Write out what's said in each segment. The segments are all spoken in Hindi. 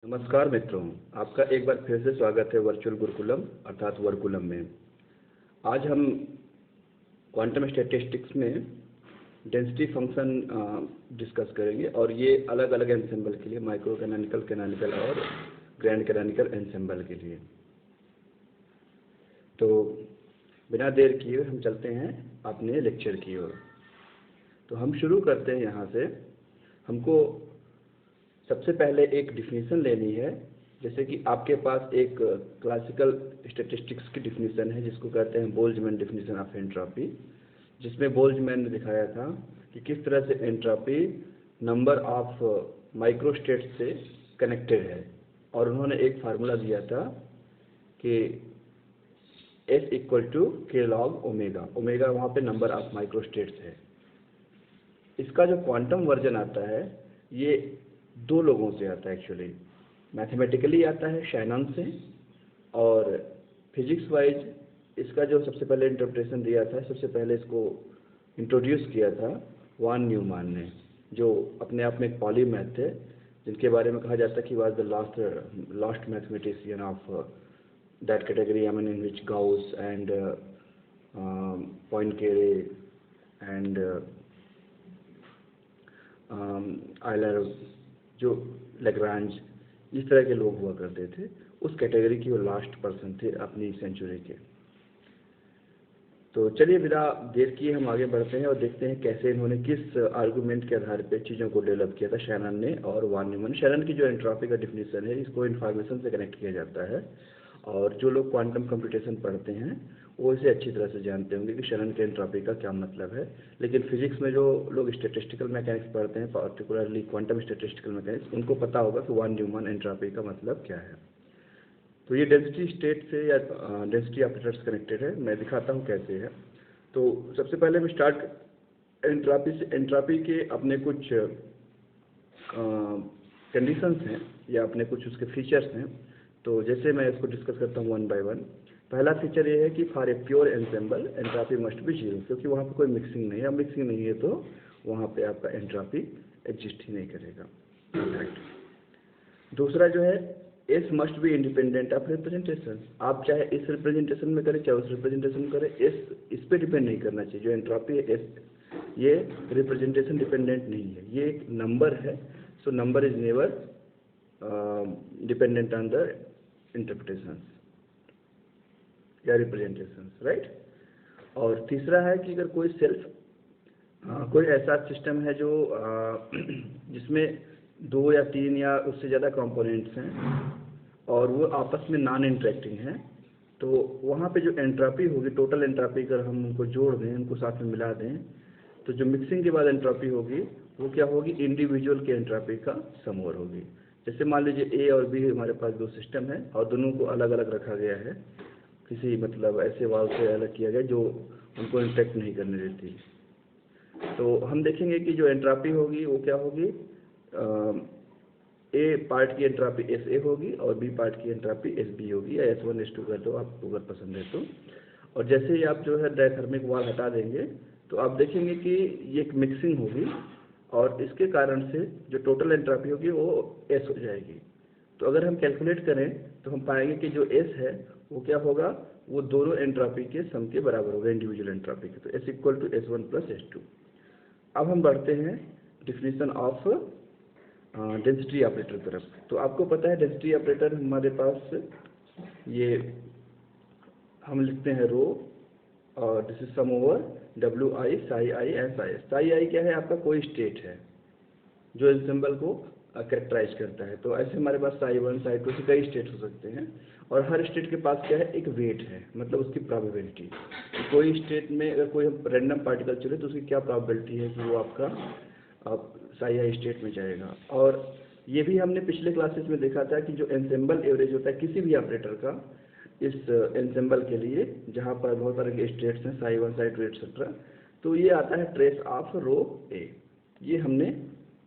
नमस्कार मित्रों, आपका एक बार फिर से स्वागत है वर्चुअल गुरुकुलम अर्थात वर्कुलम में। आज हम क्वांटम स्टैटिस्टिक्स में डेंसिटी फंक्शन डिस्कस करेंगे और ये अलग अलग एंसेंबल के लिए, माइक्रो कैनोनिकल, कैनोनिकल और ग्रैंड कैनोनिकल एंसेंबल के लिए। तो बिना देर किए हम चलते हैं अपने लेक्चर की ओर। तो हम शुरू करते हैं यहाँ से। हमको सबसे पहले एक डिफिनीशन लेनी है। जैसे कि आपके पास एक क्लासिकल स्टैटिस्टिक्स की डिफिनीशन है जिसको कहते हैं बोल्ट्जमैन डिफिनीशन ऑफ एंट्रोपी, जिसमें बोल्ट्जमैन ने दिखाया था कि किस तरह से एंट्रोपी नंबर ऑफ माइक्रोस्टेट्स से कनेक्टेड है। और उन्होंने एक फार्मूला दिया था कि S इक्वल टू के लॉग ओमेगा। ओमेगा वहाँ पे नंबर ऑफ माइक्रोस्टेट्स है। इसका जो क्वांटम वर्जन आता है ये दो लोगों से आता है। एक्चुअली मैथमेटिकली आता है शैनन से, और फिजिक्स वाइज इसका जो सबसे पहले इंटरप्रिटेशन दिया था, सबसे पहले इसको इंट्रोड्यूस किया था वान न्यूमैन ने, जो अपने आप में एक पॉलीमैथ थे, जिनके बारे में कहा जाता है कि was the last mathematician of that category, I mean in which Gauss and Poincare and Euler, जो लैग्रांज, इस तरह के लोग हुआ करते थे, उस कैटेगरी की वो लास्ट पर्सन थे अपनी सेंचुरी के। तो चलिए बिना देर किए हम आगे बढ़ते हैं और देखते हैं कैसे इन्होंने किस आर्गुमेंट के आधार पे चीज़ों को डेवलप किया था शैनन ने और वान न्यूमैन। शैनन की जो एंट्रोपी का डिफिनीशन है, इसको इन्फॉर्मेशन से कनेक्ट किया जाता है, और जो लोग क्वांटम कंप्यूटेशन पढ़ते हैं वो इसे अच्छी तरह से जानते होंगे कि शैनन के एंट्रोपी का क्या मतलब है। लेकिन फिजिक्स में जो लोग स्टैटिस्टिकल मैकेनिक्स पढ़ते हैं, पार्टिकुलरली क्वांटम स्टैटिस्टिकल मैकेनिक्स, उनको पता होगा कि वान न्यूमैन एंट्रोपी का मतलब क्या है। तो ये डेंसिटी स्टेट से या डेंसिटी ऑपरेटर्स कनेक्टेड है। मैं दिखाता हूँ कैसे है। तो सबसे पहले हम स्टार्ट एंट्रोपी से। एंट्रोपी के अपने कुछ कंडीशंस हैं या अपने कुछ उसके फीचर्स हैं। तो जैसे मैं इसको डिस्कस करता हूँ वन बाय वन। पहला फीचर ये है कि for a pure ensemble entropy must be zero, क्योंकि वहाँ पे कोई मिक्सिंग नहीं है। अब मिक्सिंग नहीं है तो वहाँ पे आपका एंट्रोपी एग्जिस्ट ही नहीं करेगा। दूसरा जो है, S must be independent of representation. आप चाहे इस रिप्रेजेंटेशन में करें चाहे उस रिप्रेजेंटेशन में करें, एस इस पर डिपेंड नहीं करना चाहिए। जो एंट्रोपी है एस, ये रिप्रेजेंटेशन डिपेंडेंट नहीं है, ये एक नंबर है। So number is never dependent on the interpretation या रिप्रेजेंटेशन, राइट। और तीसरा है कि अगर कोई कोई ऐसा सिस्टम है जो जिसमें दो या तीन या उससे ज़्यादा कंपोनेंट्स हैं और वो आपस में नॉन इंटरेक्टिंग हैं, तो वहाँ पे जो एंट्रोपी होगी, टोटल एंट्रोपी अगर हम उनको जोड़ दें, उनको साथ में मिला दें, तो जो मिक्सिंग के बाद एंट्रोपी होगी वो क्या होगी, इंडिविजुअल के एंट्रोपी का सम ओवर होगी। जैसे मान लीजिए ए और बी हमारे पास दो सिस्टम है और दोनों को अलग अलग रखा गया है, किसी मतलब ऐसे वाल से अलग किया गया जो उनको इंटरेक्ट नहीं करने देती। तो हम देखेंगे कि जो एंट्रोपी होगी वो क्या होगी, ए पार्ट की एंट्रोपी एस ए होगी और बी पार्ट की एंट्रोपी एस बी होगी, या एस वन एस टू कर दो आपको अगर पसंद है तो। और जैसे ही आप जो है डायथर्मिक वाल हटा देंगे तो आप देखेंगे कि ये एक मिक्सिंग होगी और इसके कारण से जो टोटल एंट्रोपी होगी वो एस हो जाएगी। तो अगर हम कैलकुलेट करें तो हम पाएंगे कि जो एस है वो क्या होगा, वो दोनों एंट्रोपी के सम के बराबर होगा, इंडिविजुअल एंट्रोपी के। तो S equal to S one plus S two. अब हम बढ़ते हैं डिफिनीशन ऑफ डेंसिटी ऑपरेटर तरफ। तो आपको पता है डेंसिटी ऑपरेटर हमारे पास ये हम लिखते हैं रो, और this is sum over W I psi I and psi S. Psi I क्या है, आपका कोई स्टेट है जो एंसेंबल को कैरेक्टराइज करता है। तो ऐसे हमारे पास साई वन साई टू से कई स्टेट हो सकते हैं, और हर स्टेट के पास क्या है, एक वेट है, मतलब उसकी प्रोबेबिलिटी। कोई स्टेट में अगर कोई रैंडम पार्टिकल चले तो उसकी क्या प्रोबेबिलिटी है कि वो आपका साई आई स्टेट में जाएगा। और ये भी हमने पिछले क्लासेस में देखा था कि जो एंसेंबल एवरेज होता है किसी भी ऑपरेटर का, इस एंसेंबल के लिए जहाँ पर बहुत सारे के स्टेट्स हैं, psi one Sai to etcetera, तो ये आता है ट्रेस ऑफ रो ए। ये हमने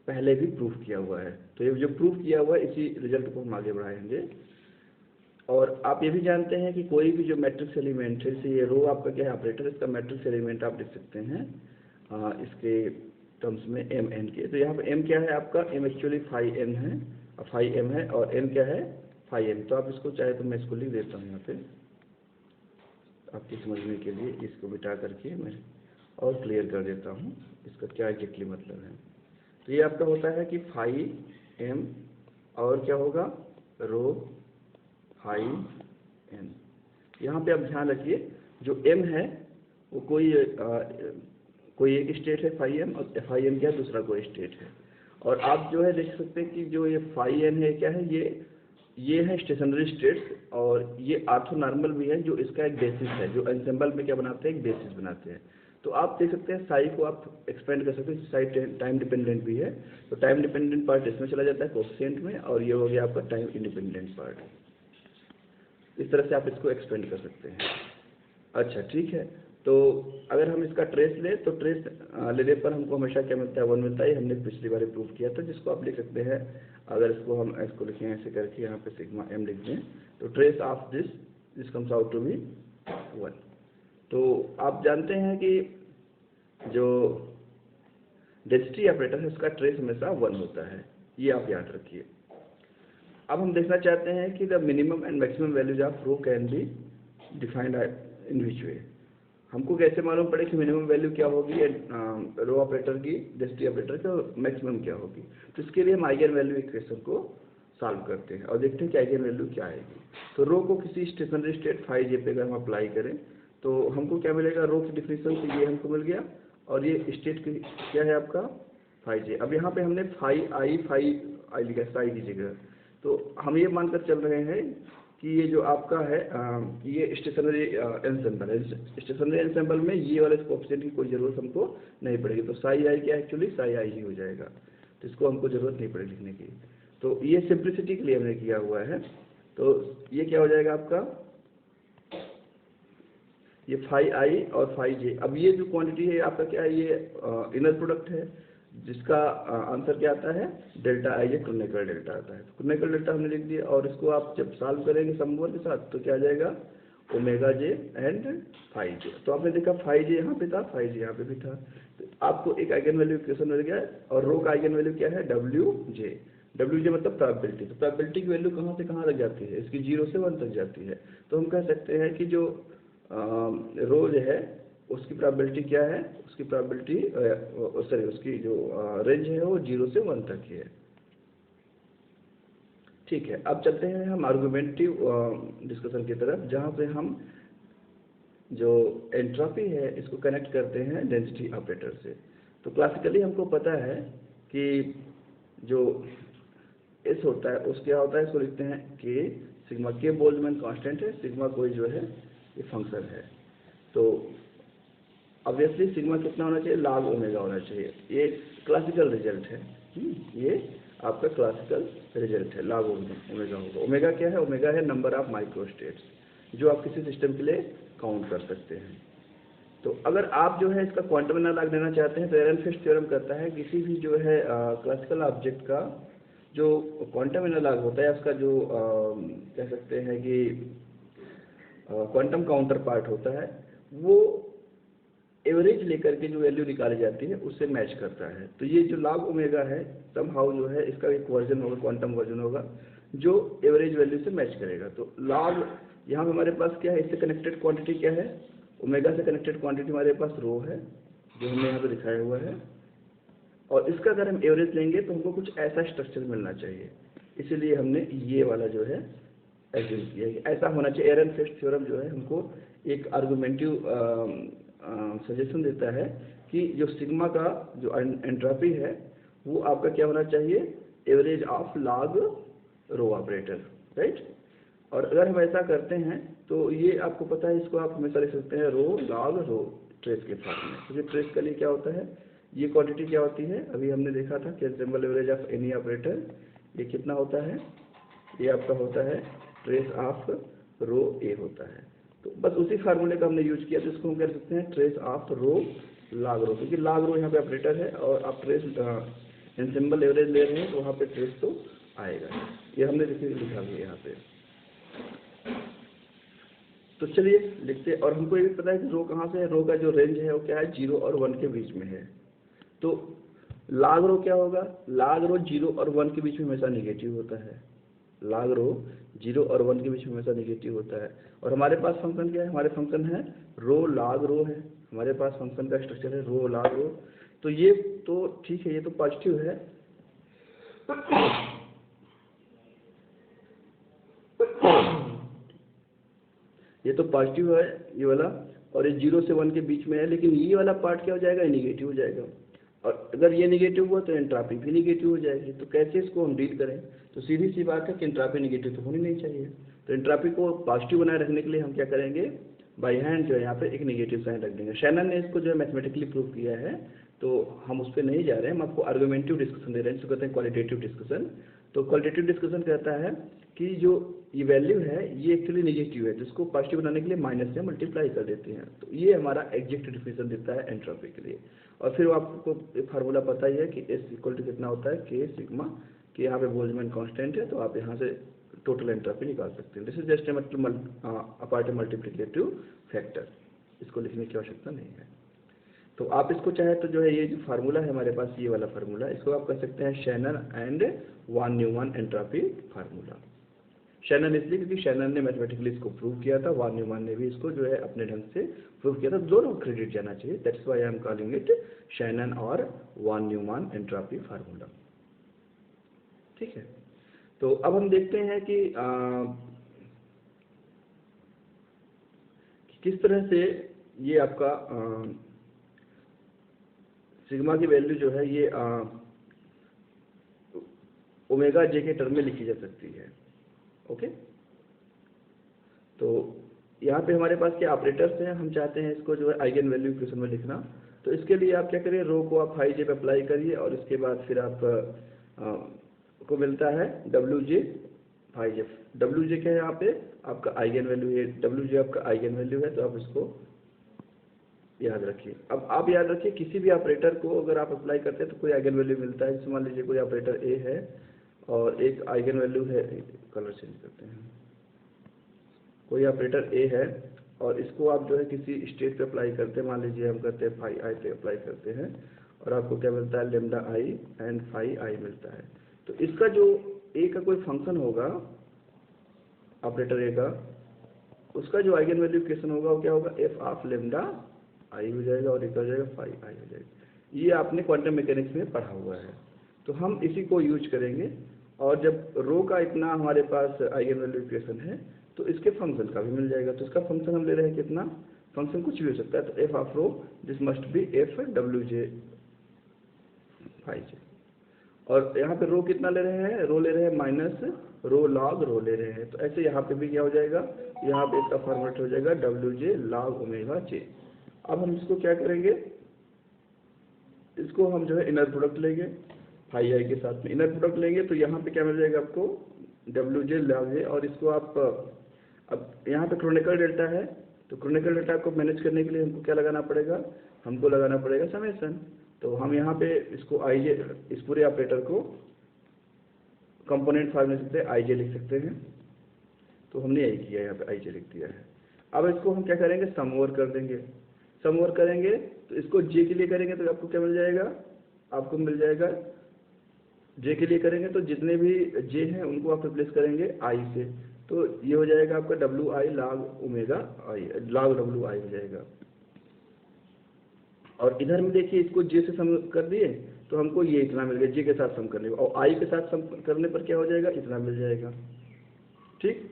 पहले भी प्रूफ किया हुआ है। तो ये जो प्रूफ किया हुआ है इसी रिजल्ट को हम आगे बढ़ाएंगे। और आप ये भी जानते हैं कि कोई भी जो मैट्रिक्स एलिमेंट है, जैसे ये रो आपका क्या है ऑपरेटर, इसका मैट्रिक्स एलिमेंट आप लिख सकते हैं इसके टर्म्स में एम एन के। तो यहाँ पे एम क्या है आपका, एम एक्चुअली फाई एन है, फाई एम है और एन क्या है फाई एम। तो आप इसको चाहे तो मैं इसको लिख देता हूँ यहाँ पे आपके समझने के लिए, इसको बिठा करके मैं और क्लियर कर देता हूँ इसका क्या एग्जैक्टली मतलब है। तो ये आपका होता है कि फाई एम और क्या होगा रो फाई एन। यहाँ पे आप ध्यान रखिए जो एम है वो कोई एक स्टेट है फाई एम, और फाई एम क्या है दूसरा कोई स्टेट है। और आप जो है देख सकते हैं कि जो ये फाई एन है क्या है, ये है स्टेशनरी स्टेट्स, और ये ऑर्थोनॉर्मल भी है जो इसका एक बेसिस है, जो एंसेंबल में क्या बनाते हैं एक बेसिस बनाते हैं। तो आप देख सकते हैं साई को आप एक्सपेंड कर सकते हैं, साई टाइम डिपेंडेंट भी है, तो टाइम डिपेंडेंट पार्ट इसमें चला जाता है कोफिशिएंट में, और ये हो गया आपका टाइम इंडिपेंडेंट पार्ट। इस तरह से आप इसको एक्सपेंड कर सकते हैं। अच्छा ठीक है, तो अगर हम इसका ट्रेस लें तो ट्रेस लेने पर हमको हमेशा क्या मिलता है 1 मिलता है। हमने पिछली बार प्रूव किया था, जिसको आप लिख सकते हैं अगर इसको लिखें ऐसे करके यहाँ पे सिग्मा एम लिख दें तो trace of this comes out to be 1। तो आप जानते हैं कि जो डेंसिटी ऑपरेटर है उसका ट्रेस हमेशा 1 होता है, ये आप याद रखिए। अब हम देखना चाहते हैं कि the minimum and maximum values of rho can be defined in which way. हमको कैसे मालूम पड़े कि मिनिमम वैल्यू क्या होगी रो ऑपरेटर की, डेंसिटी ऑपरेटर की, और मैक्सिमम क्या होगी। तो इसके लिए हम आइगन वैल्यू इक्वेशन को सॉल्व करते हैं और देखते हैं कि आइगन वैल्यू क्या आएगी। तो रो को किसी स्टेशनरी स्टेट फाई जे पे अगर हम अप्लाई करें तो हमको क्या मिलेगा, रो की डिफिनीशन से ये हमको मिल गया, और ये स्टेट की क्या है आपका फाई जे। अब यहाँ पे हमने फाई आई लिखा साई की जगह, तो हम ये मानकर चल रहे हैं कि ये जो आपका है ये स्टेशनरी एंसेंबल है। स्टेशनरी एंसेंबल में ये वाले कोएफिशिएंट की कोई ज़रूरत हमको नहीं पड़ेगी, तो साई आई क्या एक्चुअली साई आई ही हो जाएगा, तो इसको हमको ज़रूरत नहीं पड़ेगी लिखने की। तो ये सिंप्लिसिटी के लिए हमने किया हुआ है। तो ये क्या हो जाएगा आपका, ये फाई आई और फाई जे। अब ये जो क्वांटिटी है आपका क्या है, ये इनर प्रोडक्ट है, जिसका आंसर क्या आता है डेल्टा आई जे क्रोनिकल डेल्टा आता है। क्रोनिकल डेल्टा हमने लिख दिया, और इसको आप जब सॉल्व करेंगे समूह के साथ तो क्या आ जाएगा ओमेगा जे एंड फाई जे। तो आपने देखा फाई जे यहाँ पे था, फाई जे यहाँ पे भी था, तो आपको एक आइगन वैल्यू इक्वेशन मिल गया। और रो का आइगन वैल्यू क्या है डब्ल्यू जे मतलब प्रोबेबिलिटी। तो प्रोबेबिलिटी की वैल्यू कहाँ से कहाँ तक जाती है, इसकी 0 से 1 तक जाती है। तो हम कह सकते हैं कि जो रो जो है उसकी प्रोबेबिलिटी क्या है, उसकी प्रोबेबिलिटी सॉरी उसकी जो रेंज है वो 0 से 1 तक की है। ठीक है, अब चलते हैं हम आर्गुमेंटिव डिस्कशन की तरफ, जहाँ पे हम जो एंट्रोपी है इसको कनेक्ट करते हैं डेंसिटी ऑपरेटर से। तो क्लासिकली हमको पता है कि जो एस होता है उस क्या होता है, इसको लिखते हैं के सिग्मा। के बोल्ट्जमैन कांस्टेंट है, सिग्मा कोई जो है ये फंक्शन है। तो ऑब्वियसली सिग्मा कितना होना चाहिए, log ओमेगा होना चाहिए। ये क्लासिकल रिजल्ट है, ये आपका क्लासिकल रिजल्ट है, log ओमेगा होगा। ओमेगा क्या है, ओमेगा है नंबर ऑफ माइक्रोस्टेट्स जो आप किसी सिस्टम के लिए काउंट कर सकते हैं। तो अगर आप जो है इसका क्वांटम एनालॉग लेना चाहते हैं तो एरनफेस्ट थ्योरम कहता है किसी भी जो है क्लासिकल ऑब्जेक्ट का जो क्वांटम एनालॉग होता है उसका जो कह सकते हैं कि क्वांटम काउंटर पार्ट होता है, वो एवरेज लेकर के जो वैल्यू निकाली जाती है उससे मैच करता है। तो ये जो log ओमेगा है समहाउ जो है इसका एक वर्जन होगा, क्वांटम वर्जन होगा जो एवरेज वैल्यू से मैच करेगा। तो log यहाँ पे हमारे पास क्या है, इससे कनेक्टेड क्वांटिटी क्या है, ओमेगा से कनेक्टेड क्वांटिटी हमारे पास रो है जो हमने यहाँ पे दिखाया हुआ है, और इसका अगर हम एवरेज लेंगे तो हमको कुछ ऐसा स्ट्रक्चर मिलना चाहिए, इसीलिए हमने ये वाला जो है एज्यूम किया कि ऐसा होना चाहिए। एरनफेस्ट थ्योरम जो है हमको एक आर्गुमेंटिव सजेशन देता है कि जो सिग्मा का जो एंट्रोपी है वो आपका क्या होना चाहिए, average of log rho operator, right. और अगर हम ऐसा करते हैं तो ये आपको पता है, इसको आप हमेशा लिख सकते हैं रो लॉग रो ट्रेस के फॉर्म में। क्योंकि ट्रेस के लिए क्या होता है, ये क्वांटिटी क्या होती है, अभी हमने देखा था कि ensemble average of any operator ये कितना होता है, ये आपका होता है ट्रेस ऑफ रो ए होता है। तो बस उसी फार्मूले का हमने यूज किया, तो इसको हम कह सकते हैं ट्रेस ऑफ रो लॉग रो, क्योंकि लॉग रो यहाँ पे ऑपरेटर है और आप ट्रेस एंसेंबल एवरेज ले रहे हैं तो वहाँ पे ट्रेस तो आएगा। ये हमने लिखा भी यहाँ पे। तो चलिए लिखते हैं, और हमको ये भी पता है कि रो कहाँ से है, रो का जो रेंज है वो क्या है 0 और 1 के बीच में है। तो लाग रो क्या होगा, लाग रो 0 और 1 के बीच में हमेशा निगेटिव होता है, लाग रो 0 और 1 के बीच में हमेशा निगेटिव होता है। और हमारे पास फंक्शन क्या है, हमारे फंक्शन है रो लाग रो है, हमारे पास फंक्शन का स्ट्रक्चर है रो लाग रो। तो ये तो ठीक है, ये तो पॉजिटिव है, ये तो पॉजिटिव है ये वाला, और ये 0 से 1 के बीच में है, लेकिन ये वाला पार्ट क्या हो जाएगा, निगेटिव हो जाएगा। और अगर ये निगेटिव हुआ तो एंट्रॉपी भी निगेटिव हो जाएगी। तो कैसे इसको हम डील करें, तो सीधी सी बात है कि एंट्रॉपी निगेटिव तो होनी नहीं चाहिए। तो एंट्रॉपी को पॉजिटिव बनाए रखने के लिए हम क्या करेंगे, बाई हैंड जो है यहाँ पे एक निगेटिव साइन रख देंगे। शैनन ने इसको जो है मैथमेटिकली प्रूव किया है, तो हम उस पर नहीं जा रहे हैं, हम आपको आर्गुमेंटिव डिस्कशन दे रहे हैं, जिसको कहते हैं क्वालिटेटिव डिस्कशन। तो क्वालिटेटिव डिस्कशन कहता है कि जो ये वैल्यू है ये एक्चुअली निगेटिव है, जिसको पॉजिटिव बनाने के लिए माइनस से मल्टीप्लाई कर देते हैं। तो ये हमारा एग्जैक्ट डिफिनेशन देता है एंट्रोपी के लिए। और फिर आपको एक फार्मूला पता ही है कि एस इक्वल टू कितना होता है, के सिग्मा, कि यहाँ पे बोल्ट्जमैन कांस्टेंट है, तो आप यहाँ से टोटल एंट्रोपी निकाल सकते हैं। This is just apart multiplicative factor, इसको लिखने की आवश्यकता नहीं है। तो आप इसको चाहे तो जो है ये जो फार्मूला है हमारे पास, ये वाला फार्मूला, इसको आप कह सकते हैं Shannon and von Neumann entropy formula. Shannon इसलिए क्योंकि शैनन ने मैथमेटिकली इसको प्रूव किया था, वान न्यूमैन ने भी इसको जो है अपने ढंग से प्रूव किया था, दोनों क्रेडिट जाना चाहिए। That's why I am calling it Shannon और वान न्यूमैन एंट्रोपी फार्मूला। ठीक है, तो अब हम देखते हैं कि किस तरह से ये आपका सिग्मा की वैल्यू जो है ये ओमेगा जे के टर्म में लिखी जा सकती है। ओके, तो यहाँ पे हमारे पास क्या ऑपरेटर्स हैं, हम चाहते हैं इसको जो है आइगन वैल्यू इक्वेशन में लिखना। तो इसके लिए आप क्या करिए, रो को आप फाई जे पे अप्लाई करिए, और इसके बाद फिर आप को मिलता है डब्ल्यू जे फाई जे। डब्ल्यू जे क्या है यहाँ पे आपका आइगन वैल्यू है, डब्ल्यू जे आपका आइगन वैल्यू है, तो आप इसको याद रखिए। अब आप याद रखिए किसी भी ऑपरेटर को अगर आप अप्लाई करते हैं तो कोई आइगन वैल्यू मिलता है। जैसे मान लीजिए कोई ऑपरेटर ए है और एक आइगन वैल्यू है, कलर चेंज करते हैं, कोई ऑपरेटर ए है और इसको आप जो है किसी स्टेट पे अप्लाई करते हैं, मान लीजिए हम करते हैं फाई आई पे अप्लाई करते हैं, और आपको क्या मिलता है, लेमडा आई एंड फाई आई मिलता है। तो इसका जो ए का कोई फंक्शन होगा ऑपरेटर ए का, उसका जो आइगन वैल्यू इक्वेशन होगा वो क्या होगा, एफ ऑफ लेमडा आई हो जाएगा और एक हो जाएगा फाई आई हो जाएगा। ये आपने क्वांटम मैकेनिक्स में पढ़ा हुआ है, तो हम इसी को यूज करेंगे। और जब रो का इतना हमारे पास आइगन वैल्यू इक्वेशन है तो इसके फंक्शन का भी मिल जाएगा। तो इसका फंक्शन हम ले रहे हैं कितना, फंक्शन कुछ भी हो सकता है, तो F of rho this must be F W J phi J. और यहाँ पे रो कितना ले रहे हैं, रो ले रहे हैं माइनस रो लॉग रो ले रहे हैं। तो ऐसे यहाँ पे भी क्या हो जाएगा, यहाँ पे इसका फॉर्मेट हो जाएगा डब्ल्यू जे लॉग ओमेगा जे। अब हम इसको क्या करेंगे, इसको हम जो है इनर प्रोडक्ट लेंगे फाई आई के साथ में, इनर प्रोडक्ट लेंगे तो यहाँ पे क्या मिल जाएगा आपको, डब्ल्यू जे लॉग जे। और इसको आप अब यहाँ पे क्रोनिकल डेल्टा है, तो क्रोनिकल डेल्टा को मैनेज करने के लिए हमको क्या लगाना पड़ेगा, हमको लगाना पड़ेगा समेसन। तो हम यहाँ पे इसको आई जे, इस पूरे ऑपरेटर को कंपोनेंट फॉर्म में लिख सकते हैं, आई जे लिख सकते हैं। तो हमने यही किया, यहाँ पे आई जे लिख दिया है। अब इसको हम क्या करेंगे, सम ओवर कर देंगे। सम ओवर करेंगे तो इसको जे के लिए करेंगे तो आपको क्या मिल जाएगा, आपको मिल जाएगा जे के लिए करेंगे तो जितने भी जे हैं उनको आप रिप्लेस करेंगे आई से, तो ये हो जाएगा आपका W I log omega I, log W I हो जाएगा। और इधर में देखिए इसको जे से सम कर दिए तो हमको ये इतना मिल गया जे के साथ सम करने, और आई के साथ सम करने पर क्या हो जाएगा, इतना मिल जाएगा। ठीक,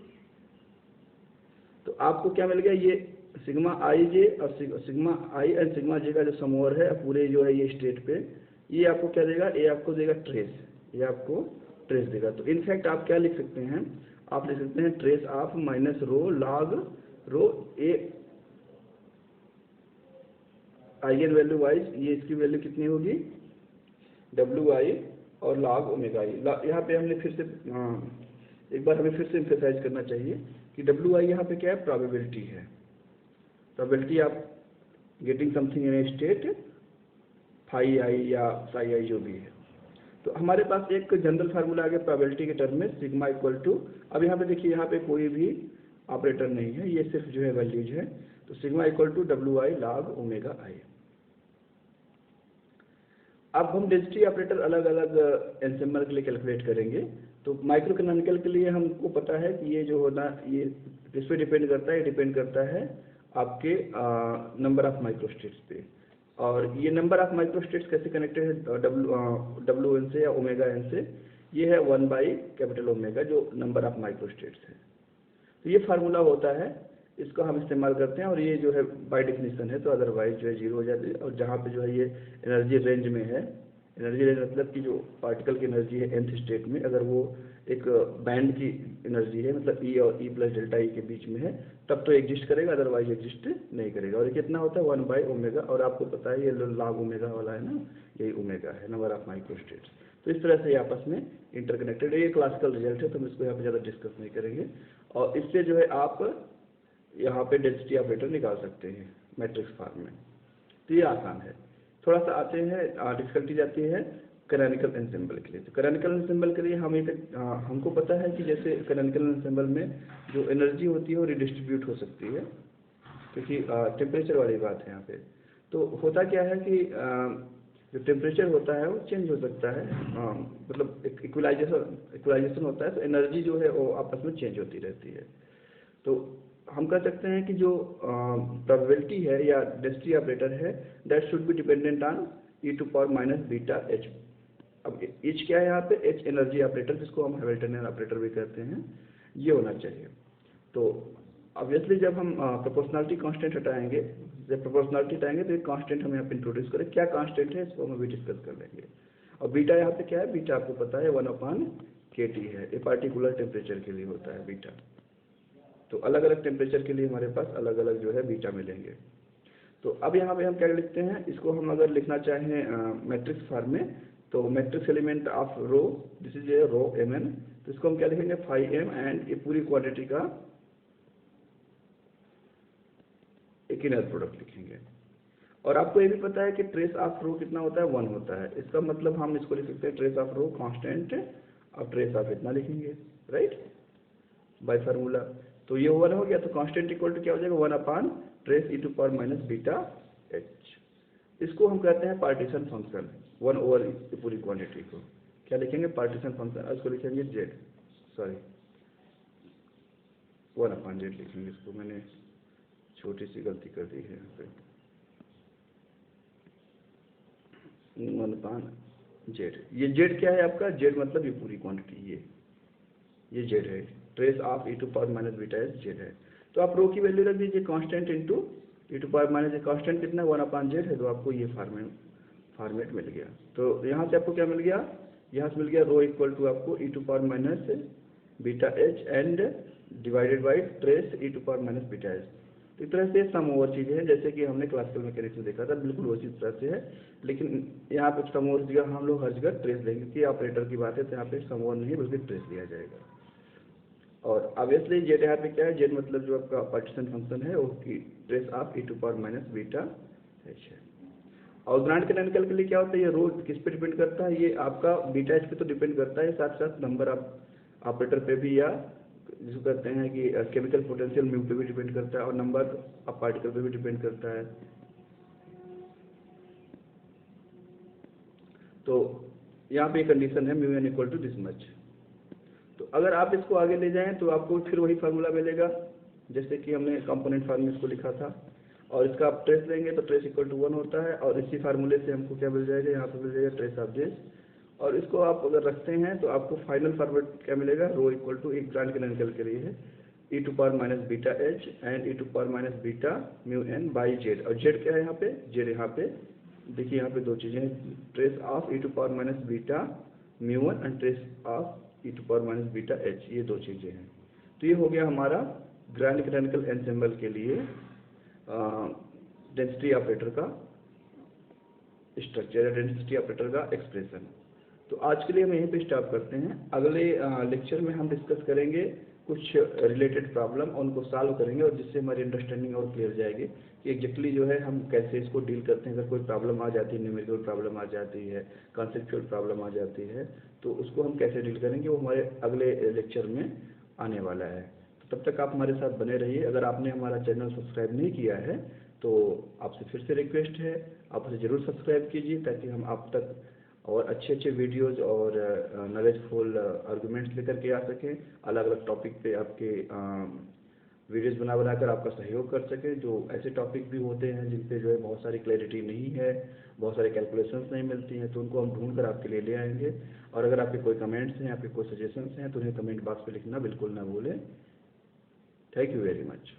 तो आपको क्या मिल गया, ये सिग्मा आई जे और सिग्मा आई एंड सिग्मा जे का जो सम ओवर है पूरे जो है ये स्टेट पे, ये आपको क्या देगा, ये आपको देगा ट्रेस, ये आपको ट्रेस देगा। तो इनफैक्ट आप क्या लिख सकते हैं, आप लिख सकते हैं trace of minus rho log rho A eigen value wise, ये इसकी वैल्यू कितनी होगी, डब्ल्यू आई और लॉग ओमेगा आई। यहाँ पे हमने फिर से एक बार हमें फिर से एम्फेसाइज करना चाहिए कि डब्ल्यू आई यहाँ पे क्या है, प्रोबेबिलिटी है, probability of getting something in a state phi I या साई आई जो भी है। तो हमारे पास एक जनरल फार्मूला आ गया प्रोबेबिलिटी के टर्म में, सिग्मा इक्वल टू, अब यहाँ पे देखिए यहाँ पे कोई भी ऑपरेटर नहीं है, ये सिर्फ जो है वैल्यूज है, तो sigma equal to W I log omega I. अब हम डेंसिटी ऑपरेटर अलग अलग एनसेम्बल के लिए कैलकुलेट करेंगे। तो माइक्रो कैनोनिकल के लिए हमको पता है कि ये जो होना, ये किस पे डिपेंड करता है, ये डिपेंड करता है आपके नंबर ऑफ माइक्रोस्टेट्स पे। और ये नंबर ऑफ माइक्रोस्टेट्स कैसे कनेक्टेड है डब्ल्यू एन से या ओमेगा एन से, ये है 1/कैपिटल ओमेगा जो नंबर ऑफ माइक्रोस्टेट्स है। तो ये फार्मूला होता है, इसको हम इस्तेमाल करते हैं और ये जो है बाय डेफिनेशन है, तो अदरवाइज जो है जीरो हो जाती है। और जहाँ पे जो है ये एनर्जी रेंज में है, एनर्जी रेंज मतलब कि जो पार्टिकल की एनर्जी है nth स्टेट में, अगर वो एक बैंड की एनर्जी है, मतलब E और E प्लस डेल्टा E के बीच में है, तब तो एग्जिस्ट करेगा, अदरवाइज एग्जिस्ट नहीं करेगा। और ये कितना होता है 1/ओमेगा, और आपको पता है ये लॉग ओमेगा वाला है ना, यही ओमेगा है, नंबर ऑफ माइक्रोस्टेट्स। तो इस तरह से ये आपस में इंटरकनेक्टेड है। ये क्लासिकल रिजल्ट है, तो हम इसको यहाँ पे ज़्यादा डिस्कस नहीं करेंगे। और इससे जो है आप यहाँ पे डेंसिटी ऑपरेटर निकाल सकते हैं मैट्रिक्स फॉर्म में। तो ये आसान है। थोड़ा सा आते हैं, डिफिकल्टी जाती है कैनोनिकल एनसेम्बल के लिए। तो कैनोनिकल एनसेम्बल के लिए हमको पता है कि जैसे कैनोनिकल एनसेम्बल में जो एनर्जी होती है वो रिडिस्ट्रीब्यूट हो सकती है, क्योंकि टेम्परेचर वाली बात है यहाँ पे। तो होता क्या है कि जो टेम्परेचर होता है वो चेंज हो सकता है, मतलब एक इक्वलाइजेशन होता है, तो एनर्जी जो है वो आपस में चेंज होती रहती है। तो हम कह सकते हैं कि जो प्रोबेबिलिटी है या डेंसिटी ऑपरेटर है, that should be dependent on e⁻βh। अब एच क्या है यहाँ पे, एच एनर्जी ऑपरेटर, जिसको हम हैमिल्टनियन ऑपरेटर भी कहते हैं, ये होना चाहिए। तो ऑब्वियसली जब हम प्रोपोर्शनलिटी कांस्टेंट हटाएंगे, जब प्रोपोर्शनलिटी हटाएंगे तो एक कांस्टेंट हम यहाँ पे इंट्रोड्यूस करें। क्या कांस्टेंट है इसको हम अभी डिस्कस कर लेंगे। और बीटा यहाँ पे क्या है, बीटा आपको पता है 1/kT है, ये पार्टिकुलर टेम्परेचर के लिए होता है बीटा। तो अलग अलग टेम्परेचर के लिए हमारे पास अलग अलग जो है बीटा मिलेंगे। तो अब यहाँ पे हम क्या लिखते हैं, इसको हम अगर लिखना चाहें मैट्रिक्स फॉर्म में, तो matrix element of rho, this is a rho mn, तो इसको हम क्या लिखेंगे phi m, एंड ये पूरी क्वांटिटी का एक इनर प्रोडक्ट लिखेंगे। और आपको ये भी पता है कि ट्रेस ऑफ रो कितना होता है, 1 होता है। इसका मतलब हम इसको लिख सकते हैं ट्रेस ऑफ रो कांस्टेंट, और ट्रेस ऑफ इतना लिखेंगे, राइट, बाय फार्मूला। तो ये 1 हो गया, तो कांस्टेंट इक्वल टू क्या हो जाएगा, 1/ट्रेस e⁻βh। इसको हम कहते हैं पार्टीशन फंक्शन, 1 ओवर पूरी क्वांटिटी को क्या लिखेंगे, पार्टीशन फंक्शन। इसको लिखेंगे z, सॉरी 1/z लिखेंगे इसको, मैंने छोटी सी गलती कर दी है यहाँ पे, 1/z। ये z क्या है आपका, z मतलब ये पूरी क्वांटिटी, ये z है, ट्रेस ऑफ e⁻βh z है। तो आप रो की वैल्यू रख दीजिए कांस्टेंट इंटू e⁻, कांस्टेंट कितना 1/z है, तो आपको ये फॉर्मेट मिल गया। तो यहाँ से आपको क्या मिल गया, यहाँ से मिल गया रो इक्वल टू आपको e⁻βh and divided by trace e⁻βh। तो इस तरह से सम ओवर चीज़ें हैं, जैसे कि हमने क्लासिकल मैकेनिक्स में देखा था, बिल्कुल उसी तरह से है। लेकिन यहाँ पे सम ओवर जगह हम लोग हर जगह ट्रेस लेंगे, क्योंकि ऑपरेटर की बात है, तो यहाँ पे सम ओवर नहीं बल्कि ट्रेस लिया जाएगा। और ऑब्वियसली जेड यहाँ पे क्या है, जेड मतलब जो आपका पार्टीशन फंक्शन है वो ट्रेस ऑफ e⁻βh है। और ग्रांड कैनोनिकल के लिए क्या होता है, ये रो किस पे डिपेंड करता है, ये आपका βh पे तो डिपेंड करता है, साथ साथ नंबर ऑफ ऑपरेटर पे भी, या जिसको कहते हैं कि केमिकल पोटेंशियल म्यू पे भी डिपेंड करता है, और नंबर ऑफ पार्टिकल पे भी डिपेंड करता है। तो यहाँ पे कंडीशन है μn equal to this much. तो अगर आप इसको आगे ले जाएं तो आपको फिर वही फार्मूला मिलेगा, जैसे कि हमने कंपोनेंट फॉर्म में इसको लिखा था। और इसका आप ट्रेस लेंगे तो ट्रेस इक्वल टू 1 होता है, और इसी फार्मूले से हमको क्या मिल जाएगा, यहाँ पे मिल जाएगा ट्रेस ऑफ दिस। और इसको आप अगर रखते हैं तो आपको फाइनल फॉर्मेट क्या मिलेगा, रो इक्वल टू, एक ग्रांड कैनोनिकल के लिए है e⁻βh and e⁻β μn by z। और z क्या है यहाँ पे, z यहाँ पे देखिए, यहाँ पे दो चीज़ें हैं, trace of e⁻β μ1 and trace of e⁻βh, ये दो चीज़ें हैं। तो ये हो गया हमारा ग्रांड कैनोनिकल एनसेम्बल के लिए डेंसिटी ऑपरेटर का स्ट्रक्चर या डेंसिटी ऑपरेटर का एक्सप्रेशन। तो आज के लिए हम यहीं पे स्टॉप करते हैं। अगले लेक्चर में हम डिस्कस करेंगे कुछ रिलेटेड प्रॉब्लम, और उनको सॉल्व करेंगे, और जिससे हमारी अंडरस्टैंडिंग और क्लियर जाएगी कि एग्जैक्टली जो है हम कैसे इसको डील करते हैं। अगर कोई प्रॉब्लम आ जाती है, न्यूमेरिकल प्रॉब्लम आ जाती है, कॉन्सेप्चुअल प्रॉब्लम आ जाती है, तो उसको हम कैसे डील करेंगे वो हमारे अगले लेक्चर में आने वाला है। तो तब तक आप हमारे साथ बने रहिए। अगर आपने हमारा चैनल सब्सक्राइब नहीं किया है तो आपसे फिर से रिक्वेस्ट है, आप उसे ज़रूर सब्सक्राइब कीजिए ताकि हम आप तक और अच्छे अच्छे वीडियोज़ और नॉलेजफुल आर्गूमेंट्स लेकर के आ सकें, अलग अलग टॉपिक पे आपके वीडियोज़ बना बना कर आपका सहयोग कर सकें। जो ऐसे टॉपिक भी होते हैं जिन पे जो है बहुत सारी क्लैरिटी नहीं है, बहुत सारे कैलकुलेशंस नहीं मिलती हैं, तो उनको हम ढूंढ कर आपके लिए ले आएंगे। और अगर आपके कोई कमेंट्स हैं, आपके कोई सजेशंस हैं, तो उन्हें कमेंट बॉक्स में लिखना बिल्कुल ना भूलें। Thank you very much.